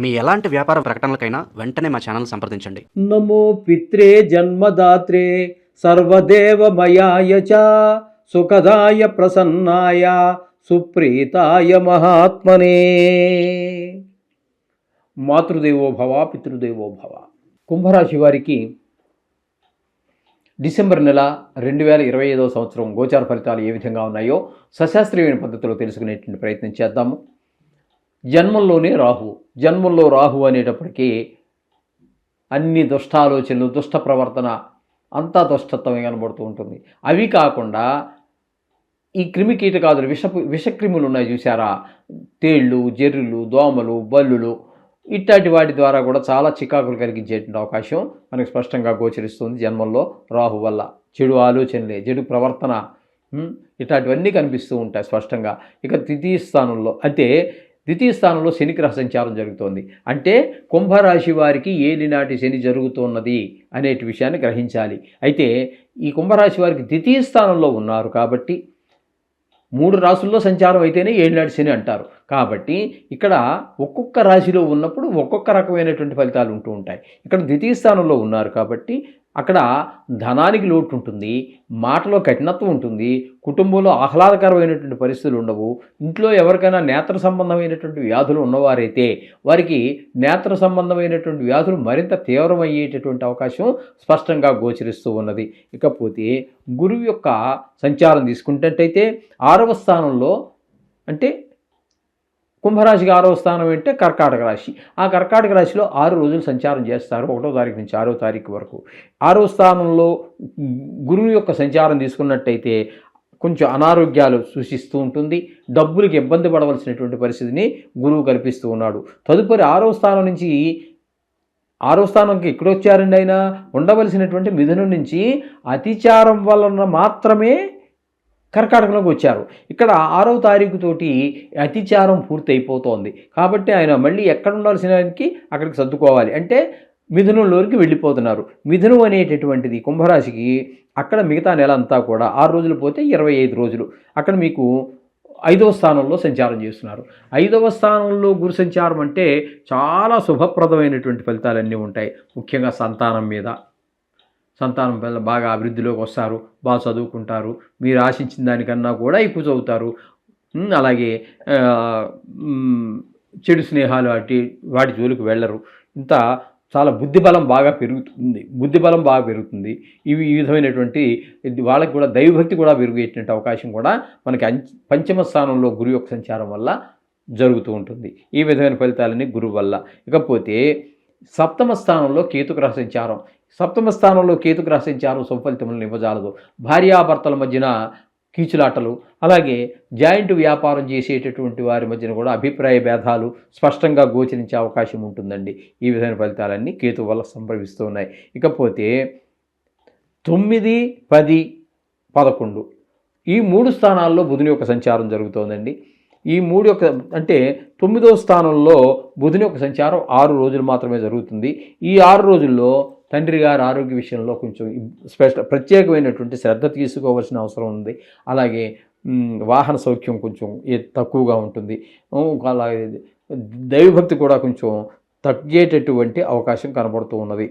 మీ ఎలాంటి వ్యాపార ప్రకటనలకైనా వెంటనే మా ఛానల్ సంప్రదించండి. నమో పిత్రే జన్మదాత్రే సర్వదేవమయాయ చ సుఖదాయ ప్రసన్నాయ సుప్రీతాయ మహాత్మనే. మాతృదేవో భవ పితృదేవో భవ. కుంభరాశి వారికి డిసెంబర్ నెల 2025వ సంవత్సరం గోచార ఫలితాలు ఏ విధంగా ఉన్నాయో సశాస్త్రీయమైన పద్ధతిలో తెలుసుకునేటువంటి ప్రయత్నం చేద్దాము. జన్మంలో రాహు అనేటప్పటికీ అన్ని దుష్టాలోచనలు, దుష్ట ప్రవర్తన అంతా దుష్టత్వమే కనబడుతూ ఉంటుంది. అవి కాకుండా ఈ క్రిమి కీటకాదులు విషక్రిములు ఉన్నాయి చూసారా, తేళ్ళు, జర్రులు, దోమలు, బల్లులు, ఇట్లాంటి వాటి ద్వారా కూడా చాలా చికాకులు కలిగించేటువంటి అవకాశం మనకు స్పష్టంగా గోచరిస్తుంది. జన్మంలో రాహు వల్ల చెడు ఆలోచనలే, చెడు ప్రవర్తన ఇట్లాంటివన్నీ కనిపిస్తూ ఉంటాయి స్పష్టంగా. ఇక ద్వితీయ స్థానంలో శని గ్రహ సంచారం జరుగుతోంది. అంటే కుంభరాశి వారికి ఏలినాటి శని జరుగుతున్నది అనేటి విషయాన్ని గ్రహించాలి. అయితే ఈ కుంభరాశి వారికి ద్వితీయ స్థానంలో ఉన్నారు కాబట్టి 3 రాశుల్లో సంచారం అయితేనే ఏలినాటి శని అంటారు. కాబట్టి ఇక్కడ ఒక్కొక్క రాశిలో ఉన్నప్పుడు ఒక్కొక్క రకమైనటువంటి ఫలితాలు ఉంటూ ఉంటాయి. ఇక్కడ ద్వితీయ స్థానంలో ఉన్నారు కాబట్టి అక్కడ ధనానికి లోటు ఉంటుంది, మాటలో కఠినత్వం ఉంటుంది, కుటుంబంలో ఆహ్లాదకరమైనటువంటి పరిస్థితులు ఉండవు. ఇంట్లో ఎవరికైనా నేత్ర సంబంధమైనటువంటి వ్యాధులు ఉన్నవారైతే వారికి నేత్ర సంబంధమైనటువంటి వ్యాధులు మరింత తీవ్రమయ్యేటటువంటి అవకాశం స్పష్టంగా గోచరిస్తూ ఉన్నది. ఇకపోతే గురువు యొక్క సంచారం తీసుకున్నట్టయితే 6వ స్థానంలో, అంటే కుంభరాశికి 6వ స్థానం అంటే కర్కాటక రాశి. ఆ కర్కాటక రాశిలో 6 రోజులు సంచారం చేస్తారు, 1వ తారీఖు నుంచి 6వ తారీఖు వరకు. 6వ స్థానంలో గురువు యొక్క సంచారం తీసుకున్నట్టయితే కొంచెం అనారోగ్యాలు సూచిస్తూ ఉంటుంది, డబ్బులకు ఇబ్బంది పడవలసినటువంటి పరిస్థితిని గురువు కల్పిస్తూ ఉన్నాడు. తదుపరి 6వ స్థానం నుంచి 6వ స్థానంకి ఎక్కడొచ్చారండి ఆయన, ఉండవలసినటువంటి మిథునం నుంచి అతిచారం వలన మాత్రమే కర్కాటకంలోకి వచ్చారు. ఇక్కడ 6వ తారీఖు తోటి అతిచారం పూర్తి అయిపోతోంది కాబట్టి ఆయన మళ్ళీ ఎక్కడ ఉండాల్సినకి అక్కడికి సర్దుకోవాలి. అంటే మిథునంలోకి వెళ్ళిపోతున్నారు. మిథునం అనేటటువంటిది కుంభరాశికి అక్కడ మిగతా నెల అంతా కూడా 6 రోజులు పోతే 25 రోజులు అక్కడ మీకు 5వ స్థానంలో సంచారం చేస్తున్నారు. 5వ స్థానంలో గురు సంచారం అంటే చాలా శుభప్రదమైనటువంటి ఫలితాలన్నీ ఉంటాయి. ముఖ్యంగా సంతానం వల్ల బాగా అభివృద్ధిలోకి వస్తారు, బాగా చదువుకుంటారు, మీరు ఆశించిన దానికన్నా కూడా ఎక్కువ చదువుతారు. అలాగే చెడు స్నేహాలు వాటి జోలికి వెళ్ళరు. ఇంత చాలా బుద్ధిబలం బాగా పెరుగుతుంది. ఈ విధమైనటువంటి వాళ్ళకి కూడా దైవభక్తి కూడా పెరిగేటువంటి అవకాశం కూడా మనకి పంచమ స్థానంలో గురువు యొక్క సంచారం వల్ల జరుగుతూ ఉంటుంది. ఈ విధమైన ఫలితాలన్నీ గురువు వల్ల. ఇకపోతే 7వ స్థానంలో కేతుగ్రహ సంచారం. 7వ స్థానంలో కేతుగ్రహ సంచారం శుభఫలితములను ఇవ్వజాలదు. భార్యాభర్తల మధ్యన కీచులాటలు, అలాగే జాయింట్ వ్యాపారం చేసేటటువంటి వారి మధ్యన కూడా అభిప్రాయ భేదాలు స్పష్టంగా గోచరించే అవకాశం ఉంటుందండి. ఈ విధమైన ఫలితాలన్నీ కేతు వల్ల సంభవిస్తూ ఉన్నాయి. ఇకపోతే 9, 10, 11 ఈ 3 స్థానాల్లో బుధుని యొక్క సంచారం జరుగుతోందండి. ఈ 3 యొక్క అంటే 9వ స్థానంలో బుధుని యొక్క సంచారం 6 రోజులు మాత్రమే జరుగుతుంది. ఈ 6 రోజుల్లో తండ్రి గారి ఆరోగ్య విషయంలో కొంచెం ప్రత్యేకమైనటువంటి శ్రద్ధ తీసుకోవాల్సిన అవసరం ఉంది. అలాగే వాహన సౌఖ్యం కొంచెం తక్కువగా ఉంటుంది. అలాగే దైవభక్తి కూడా కొంచెం తగ్గేటటువంటి అవకాశం కనబడుతూ ఉన్నది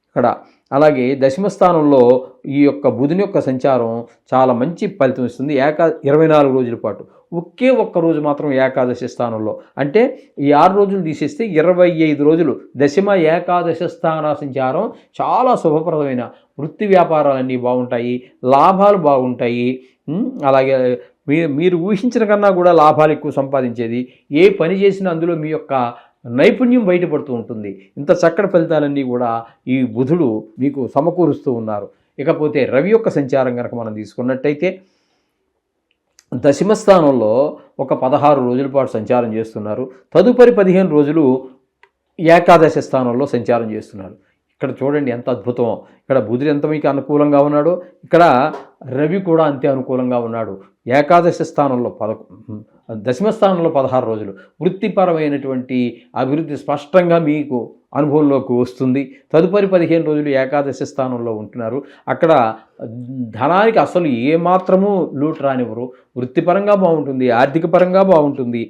ఇక్కడ. అలాగే 10వ స్థానంలో ఈ యొక్క బుధుని యొక్క సంచారం చాలా మంచి ఫలితం ఇస్తుంది. 24 రోజుల పాటు ఒకే ఒక్క రోజు మాత్రం ఏకాదశి స్థానంలో, అంటే ఈ 6 రోజులు తీసేస్తే 25 రోజులు దశమ ఏకాదశ స్థాన సంచారం చాలా శుభప్రదమైన వృత్తి వ్యాపారాలన్నీ బాగుంటాయి, లాభాలు బాగుంటాయి. అలాగే మీరు ఊహించిన కన్నా కూడా లాభాలు ఎక్కువ సంపాదించేది. ఏ పని చేసినా అందులో మీ యొక్క నైపుణ్యం బయటపడుతూ ఉంటుంది. ఇంత చక్కటి ఫలితాలన్నీ కూడా ఈ బుధుడు మీకు సమకూరుస్తూ ఉన్నారు. ఇకపోతే రవి యొక్క సంచారం కనుక మనం తీసుకున్నట్టయితే 10వ స్థానంలో ఒక 16 రోజుల పాటు సంచారం చేస్తున్నారు. తదుపరి 15 రోజులు ఏకాదశ స్థానంలో సంచారం చేస్తున్నారు. ఇక్కడ చూడండి ఎంత అద్భుతమో. ఇక్కడ బుధుడు ఎంత మీకు అనుకూలంగా ఉన్నాడో ఇక్కడ రవి కూడా అంతే అనుకూలంగా ఉన్నాడు. ఏకాదశ స్థానంలో 10వ స్థానంలో 16 రోజులు వృత్తిపరమైనటువంటి అభివృద్ధి స్పష్టంగా మీకు అనుభవంలోకి వస్తుంది. తదుపరి 15 రోజులు ఏకాదశి స్థానంలో ఉంటున్నారు. అక్కడ ధనానికి అసలు ఏమాత్రము లోటు రానివ్వరు. వృత్తిపరంగా బాగుంటుంది, ఆర్థిక పరంగా బాగుంటుంది.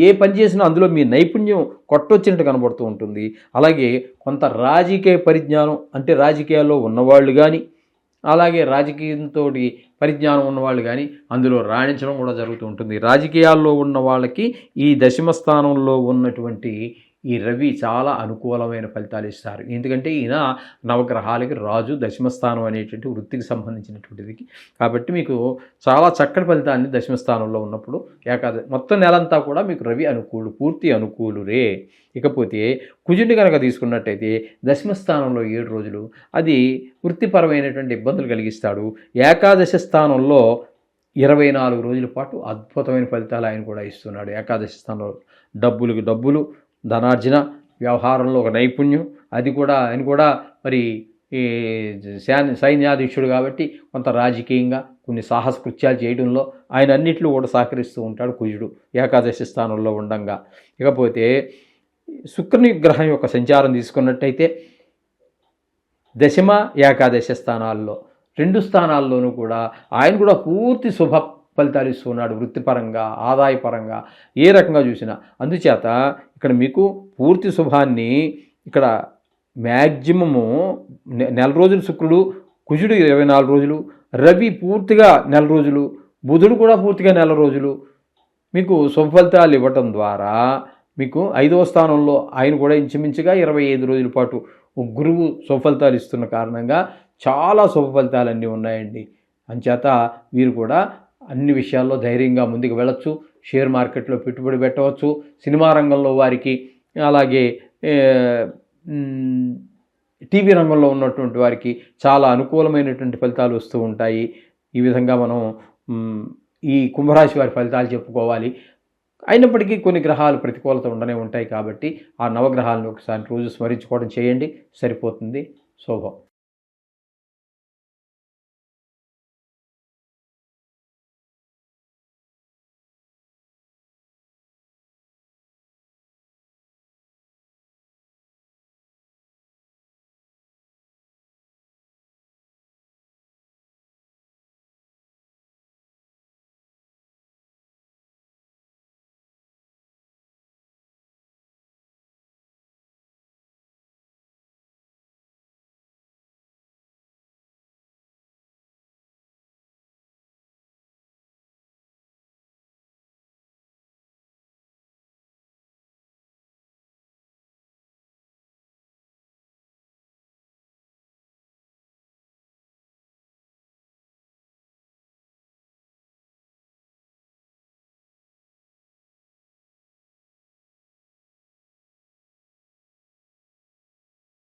ఏ పని చేసినా అందులో మీ నైపుణ్యం కొట్టొచ్చినట్టు కనబడుతూ ఉంటుంది. అలాగే కొంత రాజకీయ పరిజ్ఞానం, అంటే రాజకీయాల్లో ఉన్నవాళ్ళు కానీ, అలాగే రాజకీయంతో పరిజ్ఞానం ఉన్నవాళ్ళు కానీ అందులో రాణించడం కూడా జరుగుతూ ఉంటుంది. రాజకీయాల్లో ఉన్న వాళ్ళకి ఈ దశమ స్థానంలో ఉన్నటువంటి ఈ రవి చాలా అనుకూలమైన ఫలితాలు ఇస్తారు. ఎందుకంటే ఈయన నవగ్రహాలకి రాజు, దశమస్థానం అనేటువంటి వృత్తికి సంబంధించినటువంటిది. కాబట్టి మీకు చాలా చక్కటి ఫలితాన్ని దశమస్థానంలో ఉన్నప్పుడు మొత్తం నెలంతా కూడా మీకు రవి పూర్తి అనుకూలురే. ఇకపోతే కుజుడిని కనుక తీసుకున్నట్టయితే దశమస్థానంలో 7 రోజులు అది వృత్తిపరమైనటువంటి ఇబ్బందులు కలిగిస్తాడు. ఏకాదశి స్థానంలో 24 రోజుల పాటు అద్భుతమైన ఫలితాలు ఆయన కూడా ఇస్తున్నాడు. ఏకాదశి స్థానంలో డబ్బులు, ధనార్జన, వ్యవహారంలో ఒక నైపుణ్యం, అది కూడా ఆయన కూడా మరి ఈ సైన్యాధీక్షుడు కాబట్టి కొంత రాజకీయంగా కొన్ని సాహస కృత్యాలు చేయడంలో ఆయన అన్నిట్లో కూడా సహకరిస్తూ ఉంటాడు కుజుడు ఏకాదశి స్థానంలో ఉండంగా. ఇకపోతే శుక్రుని గ్రహం యొక్క సంచారం తీసుకున్నట్టయితే దశమ ఏకాదశి స్థానాల్లో 2 స్థానాల్లోనూ కూడా ఆయన కూడా పూర్తి శుభ ఫలితాలు ఇస్తున్నాడు. వృత్తిపరంగా, ఆదాయపరంగా ఏ రకంగా చూసినా. అందుచేత ఇక్కడ మీకు పూర్తి శుభాన్ని ఇక్కడ మ్యాక్సిమము నెల రోజులు శుక్రుడు, కుజుడు 24 రోజులు, రవి పూర్తిగా నెల రోజులు, బుధుడు కూడా పూర్తిగా నెల రోజులు మీకు శుభ ఫలితాలు ఇవ్వటం ద్వారా మీకు 5వ స్థానంలో ఆయన కూడా ఇంచుమించుగా 25 రోజుల పాటు గురువు శుభ ఫలితాలు ఇస్తున్న కారణంగా చాలా శుభ ఫలితాలన్నీ ఉన్నాయండి. అంచేత వీరు కూడా అన్ని విషయాల్లో ధైర్యంగా ముందుకు వెళ్ళొచ్చు. షేర్ మార్కెట్లో పెట్టుబడి పెట్టవచ్చు. సినిమా రంగంలో వారికి, అలాగే టీవీ రంగంలో ఉన్నటువంటి వారికి చాలా అనుకూలమైనటువంటి ఫలితాలు వస్తూ ఉంటాయి. ఈ విధంగా మనం ఈ కుంభరాశి వారి ఫలితాలు చెప్పుకోవాలి. అయినప్పటికీ కొన్ని గ్రహాలు ప్రతికూలత ఉండనే ఉంటాయి కాబట్టి ఆ నవగ్రహాలను ఒకసారి రోజు స్మరించుకోవడం చేయండి, సరిపోతుంది. శుభం.